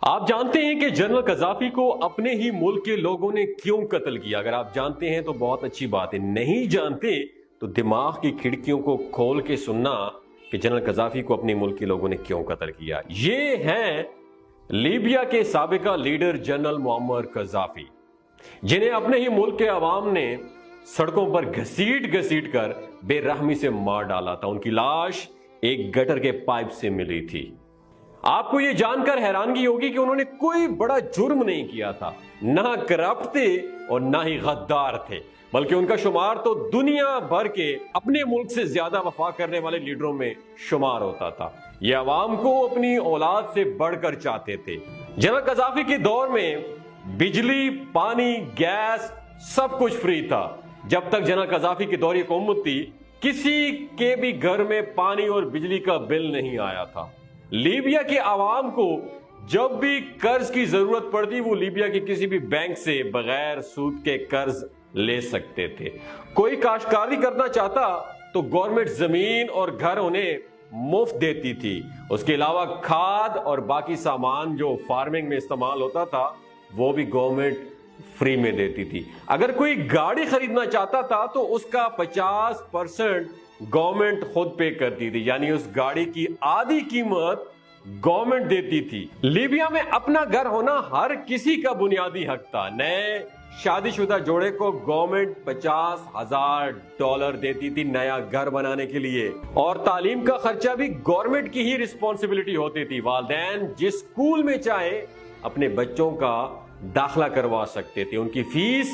آپ جانتے ہیں کہ جنرل قذافی کو اپنے ہی ملک کے لوگوں نے کیوں قتل کیا؟ اگر آپ جانتے ہیں تو بہت اچھی بات ہے، نہیں جانتے تو دماغ کی کھڑکیوں کو کھول کے سننا کہ جنرل قذافی کو اپنے ملک کے لوگوں نے کیوں قتل کیا۔ یہ ہیں لیبیا کے سابقہ لیڈر جنرل معمر قذافی، جنہیں اپنے ہی ملک کے عوام نے سڑکوں پر گھسیٹ کر بے رحمی سے مار ڈالا تھا۔ ان کی لاش ایک گٹر کے پائپ سے ملی تھی۔ آپ کو یہ جان کر حیرانگی ہوگی کہ انہوں نے کوئی بڑا جرم نہیں کیا تھا، نہ کرپٹ تھے اور نہ ہی غدار تھے، بلکہ ان کا شمار تو دنیا بھر کے اپنے ملک سے زیادہ وفا کرنے والے لیڈروں میں شمار ہوتا تھا۔ یہ عوام کو اپنی اولاد سے بڑھ کر چاہتے تھے۔ جنرل قذافی کے دور میں بجلی، پانی، گیس سب کچھ فری تھا۔ جب تک جنرل قذافی کی دور حکومت تھی، کسی کے بھی گھر میں پانی اور بجلی کا بل نہیں آیا تھا۔ لیبیا کے عوام کو جب بھی قرض کی ضرورت پڑتی، وہ لیبیا کے کسی بھی بینک سے بغیر سود کے قرض لے سکتے تھے۔ کوئی کاشتکاری کرنا چاہتا تو گورنمنٹ زمین اور گھر انہیں مفت دیتی تھی۔ اس کے علاوہ کھاد اور باقی سامان جو فارمنگ میں استعمال ہوتا تھا وہ بھی گورنمنٹ فری میں دیتی تھی۔ اگر کوئی گاڑی خریدنا چاہتا تھا تو اس کا 50% گورنمنٹ خود پے کرتی تھی، یعنی اس گاڑی کی آدھی قیمت گورنمنٹ دیتی تھی۔ لیبیا میں اپنا گھر ہونا ہر کسی کا بنیادی حق تھا۔ نئے شادی شدہ جوڑے کو گورنمنٹ $50,000 دیتی تھی نیا گھر بنانے کے لیے، اور تعلیم کا خرچہ بھی گورنمنٹ کی ہی رسپانسبلٹی ہوتی تھی۔ والدین جس اسکول میں چاہے اپنے بچوں کا داخلہ کروا سکتے تھے، ان کی فیس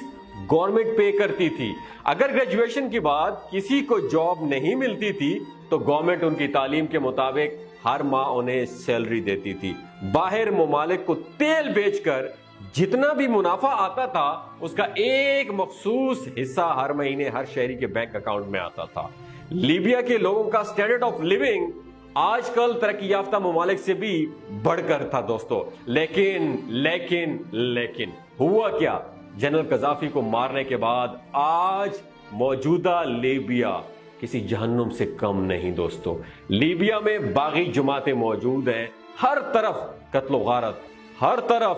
گورنمنٹ پے کرتی تھی۔ اگر گریجویشن کے بعد کسی کو جاب نہیں ملتی تھی تو گورنمنٹ ان کی تعلیم کے مطابق ہر ماہ انہیں سیلری دیتی تھی۔ باہر ممالک کو تیل بیچ کر جتنا بھی منافع آتا تھا اس کا ایک مخصوص حصہ ہر مہینے ہر شہری کے بینک اکاؤنٹ میں آتا تھا۔ لیبیا کے لوگوں کا سٹینڈرڈ آف لیونگ آج کل ترقی یافتہ ممالک سے بھی بڑھ کر تھا دوستو، لیکن ہوا کیا؟ جنرل قذافی کو مارنے کے بعد آج موجودہ لیبیا کسی جہنم سے کم نہیں دوستو۔ لیبیا میں باغی جماعتیں موجود ہیں، ہر طرف قتل و غارت، ہر طرف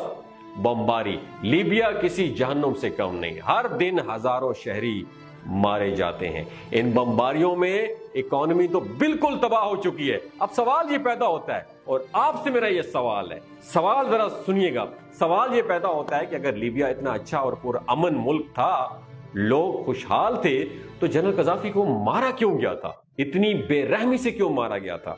بمباری۔ لیبیا کسی جہنم سے کم نہیں، ہر دن ہزاروں شہری مارے جاتے ہیں۔ ان بمباریوں میں اکانومی تو بالکل تباہ ہو چکی ہے۔ اب سوال یہ پیدا ہوتا ہے، اور آپ سے میرا یہ سوال ہے، سوال ذرا سنیے گا، سوال یہ پیدا ہوتا ہے کہ اگر لیبیا اتنا اچھا اور پر امن ملک تھا، لوگ خوشحال تھے، تو جنرل قذافی کو مارا کیوں گیا تھا؟ اتنی بے رحمی سے کیوں مارا گیا تھا؟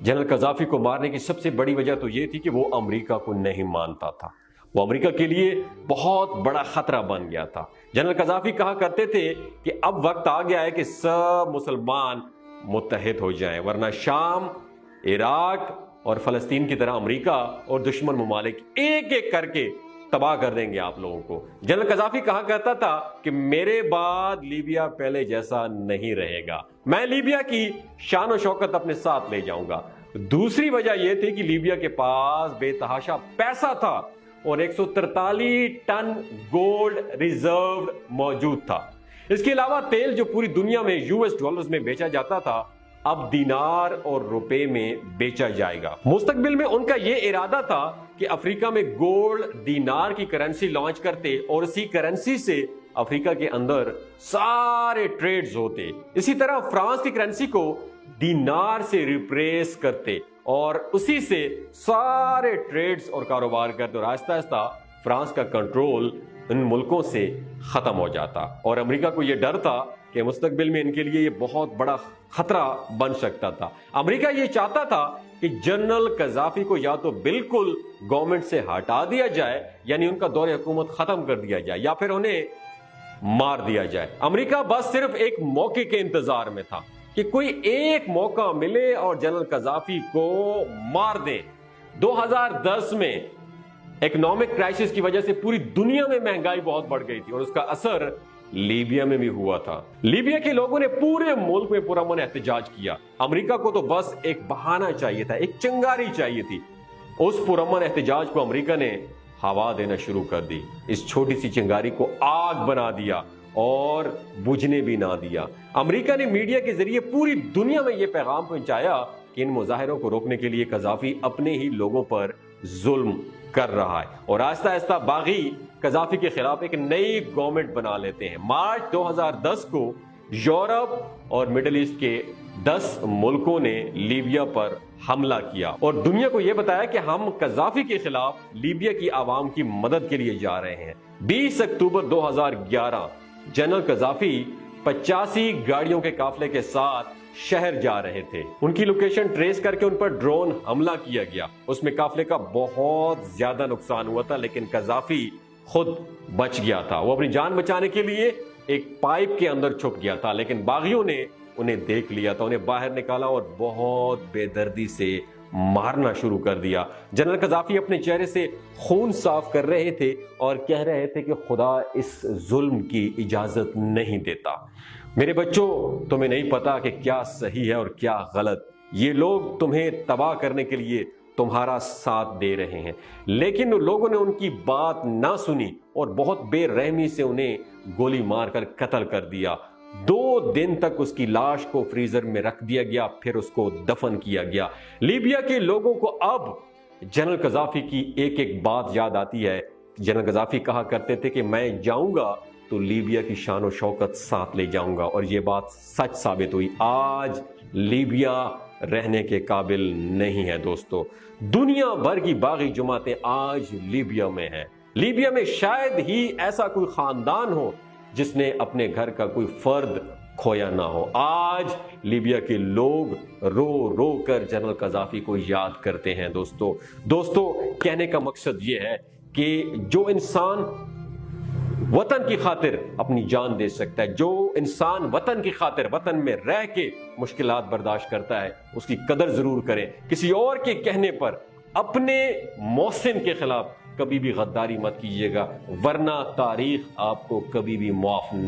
جنرل قذافی کو مارنے کی سب سے بڑی وجہ تو یہ تھی کہ وہ امریکہ کو نہیں مانتا تھا۔ وہ امریکہ کے لیے بہت بڑا خطرہ بن گیا تھا۔ جنرل قذافی کہا کرتے تھے کہ اب وقت آ گیا ہے کہ سب مسلمان متحد ہو جائیں، ورنہ شام، عراق اور فلسطین کی طرح امریکہ اور دشمن ممالک ایک ایک کر کے تباہ کر دیں گے آپ لوگوں کو۔ جنرل قذافی کہا کرتا تھا کہ میرے بعد لیبیا پہلے جیسا نہیں رہے گا، میں لیبیا کی شان و شوکت اپنے ساتھ لے جاؤں گا۔ دوسری وجہ یہ تھی کہ لیبیا کے پاس بے تحاشا پیسہ تھا اور 143 ٹن گولڈ ریزرو موجود تھا۔ اس کے علاوہ تیل جو پوری دنیا میں $US میں بیچا جاتا تھا، اب دینار اور روپے میں بیچا جائے گا۔ مستقبل میں ان کا یہ ارادہ تھا کہ افریقہ میں گولڈ دینار کی کرنسی لانچ کرتے اور اسی کرنسی سے افریقہ کے اندر سارے ٹریڈز ہوتے۔ اسی طرح فرانس کی کرنسی کو دینار سے ریپلیس کرتے اور اسی سے سارے ٹریڈز اور کاروبار کرتے، اور آہستہ آہستہ فرانس کا کنٹرول ان ملکوں سے ختم ہو جاتا۔ اور امریکہ کو یہ ڈر تھا کہ مستقبل میں ان کے لیے یہ بہت بڑا خطرہ بن سکتا تھا۔ امریکہ یہ چاہتا تھا کہ جنرل قذافی کو یا تو بالکل گورنمنٹ سے ہٹا دیا جائے، یعنی ان کا دور حکومت ختم کر دیا جائے، یا پھر انہیں مار دیا جائے۔ امریکہ بس صرف ایک موقع کے انتظار میں تھا کہ کوئی ایک موقع ملے اور جنرل قذافی کو مار دیں۔ 2010 میں اکنامک کرائسس کی وجہ سے پوری دنیا میں مہنگائی بہت بڑھ گئی تھی، اور اس کا اثر لیبیا میں بھی ہوا تھا۔ لیبیا کے لوگوں نے پورے ملک میں پرامن احتجاج کیا۔ امریکہ کو تو بس ایک بہانہ چاہیے تھا، ایک چنگاری چاہیے تھی۔ اس پرامن احتجاج کو امریکہ نے ہوا دینا شروع کر دی، اس چھوٹی سی چنگاری کو آگ بنا دیا اور بجھنے بھی نہ دیا۔ امریکہ نے میڈیا کے ذریعے پوری دنیا میں یہ پیغام پہنچایا کہ ان مظاہروں کو روکنے کے لیے قذافی اپنے ہی لوگوں پر ظلم کر رہا ہے اور آہستہ آہستہ باغی قذافی کے خلاف ایک نئی گورنمنٹ بنا لیتے ہیں۔ مارچ 2010 کو یورپ اور مڈل ایسٹ کے 10 ملکوں نے لیبیا پر حملہ کیا اور دنیا کو یہ بتایا کہ ہم قذافی کے خلاف لیبیا کی عوام کی مدد کے لیے جا رہے ہیں۔ 20 اکتوبر 2011 جنرل قذافی 85 گاڑیوں کے قافلے کے ساتھ شہر جا رہے تھے۔ ان کی لوکیشن ٹریس کر کے ان پر ڈرون حملہ کیا گیا۔ اس میں قافلے کا بہت زیادہ نقصان ہوا تھا، لیکن قذافی خود بچ گیا تھا۔ وہ اپنی جان بچانے کے لیے ایک پائپ کے اندر چھپ گیا تھا، لیکن باغیوں نے انہیں دیکھ لیا تھا، انہیں باہر نکالا اور بہت بے دردی سے مارنا شروع کر دیا۔ جنرل قذافی اپنے چہرے سے خون صاف کر رہے تھے اور کہہ رہے تھے کہ خدا اس ظلم کی اجازت نہیں دیتا۔ میرے بچوں، تمہیں نہیں پتا کہ کیا صحیح ہے اور کیا غلط۔ یہ لوگ تمہیں تباہ کرنے کے لیے تمہارا ساتھ دے رہے ہیں، لیکن لوگوں نے ان کی بات نہ سنی اور بہت بے رحمی سے انہیں گولی مار کر قتل کر دیا۔ 2 دن تک اس کی لاش کو فریزر میں رکھ دیا گیا، پھر اس کو دفن کیا گیا۔ لیبیا کے لوگوں کو اب جنرل قذافی کی ایک ایک بات یاد آتی ہے۔ جنرل قذافی کہا کرتے تھے کہ میں جاؤں گا تو لیبیا کی شان و شوکت ساتھ لے جاؤں گا، اور یہ بات سچ ثابت ہوئی۔ آج لیبیا رہنے کے قابل نہیں ہے دوستو۔ دنیا بھر کی باغی جماعتیں آج لیبیا میں ہیں۔ لیبیا میں شاید ہی ایسا کوئی خاندان ہو جس نے اپنے گھر کا کوئی فرد کھویا نہ ہو۔ آج لیبیا کے لوگ رو رو کر جنرل قذافی کو یاد کرتے ہیں دوستو کہنے کا مقصد یہ ہے کہ جو انسان وطن کی خاطر اپنی جان دے سکتا ہے، جو انسان وطن کی خاطر وطن میں رہ کے مشکلات برداشت کرتا ہے، اس کی قدر ضرور کریں۔ کسی اور کے کہنے پر اپنے محسن کے خلاف کبھی بھی غداری مت کیجیے گا، ورنہ تاریخ آپ کو کبھی بھی معاف نہیں